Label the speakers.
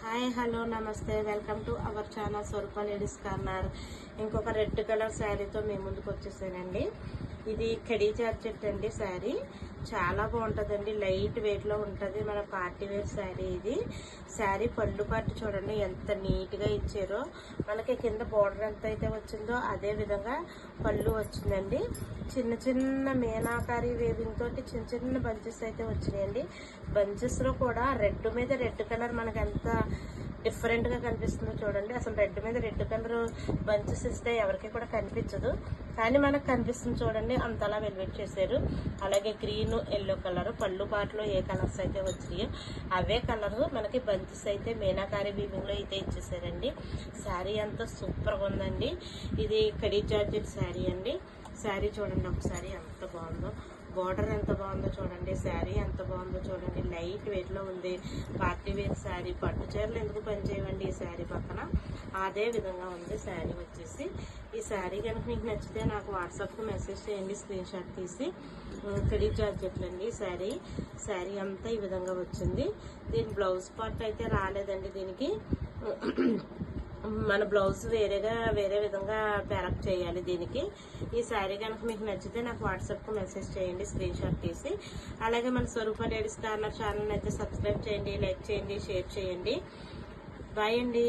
Speaker 1: Hi hello నమస్తే welcome to our channel Swaroopa ladies corner. ఇంకొక red colour శారీతో మేము ముందుకు వచ్చేసానండి. ఇది కడీ జార్జెట్ అండి. శారీ చాలా బాగుంటుందండి, లైట్ వెయిట్లో ఉంటుంది. మన పార్టీ వేర్ శారీ ఇది. శారీ పళ్ళు పాటు చూడండి ఎంత నీట్గా ఇచ్చారో. మనకి కింద బోర్డర్ ఎంత అయితే వచ్చిందో అదే విధంగా పళ్ళు వచ్చిందండి. చిన్న చిన్న మీనాకారి వేవింగ్ తోటి చిన్న చిన్న బంచెస్ అయితే వచ్చినాయండి. బంచెస్లో కూడా రెడ్ మీద రెడ్ కలర్ మనకి ఎంత డిఫరెంట్గా కనిపిస్తుందో చూడండి. అసలు రెడ్ మీద రెడ్ కలర్ బంచెస్ ఇస్తే ఎవరికి కూడా కనిపించదు, కానీ మనకు కనిపిస్తుంది చూడండి. అంతలా వెల్వెట్ చేశారు. అలాగే గ్రీన్ ఎల్లో కలర్ పళ్ళు పాటలో ఏ కలర్స్ అయితే వచ్చినాయో అవే కలర్ మనకి బంచెస్ అయితే మీనాకారి వీవింగ్లో అయితే ఇచ్చేసారండి. శారీ అంతా సూపర్గా ఉందండి. ఇది కడీ జార్జెట్ శారీ అండి. శారీ చూడండి ఒకసారి ఎంత బాగుందో, బార్డర్ ఎంత బాగుందో చూడండి, శారీ ఎంత బాగుందో చూడండి. లైట్ వెయిట్లో ఉంది. Party wear sari. పట్టు చీరలు ఎందుకు పనిచేయవండి ఈ శారీ పక్కన, అదే విధంగా ఉంది శారీ వచ్చేసి. ఈ శారీ కనుక మీకు నచ్చితే నాకు వాట్సాప్కి మెసేజ్ చేయండి, స్క్రీన్ షాట్ తీసి. కడీ జార్జెట్లు అండి శారీ అంతా ఈ విధంగా వచ్చింది. దీని బ్లౌజ్ పార్ట్ అయితే రాలేదండి. దీనికి మన బ్లౌజ్ వేరే విధంగా ప్యారప్ చేయాలి దీనికి. ఈ శారీ కనుక మీకు నచ్చితే నాకు వాట్సాప్కి మెసేజ్ చేయండి, స్క్రీన్ షాట్ తీసి. అలాగే మన స్వరూప లేడీస్ కార్నర్ ఛానల్ అయితే సబ్స్క్రైబ్ చేయండి, లైక్ చేయండి, షేర్ చేయండి. బాయ్ అండి.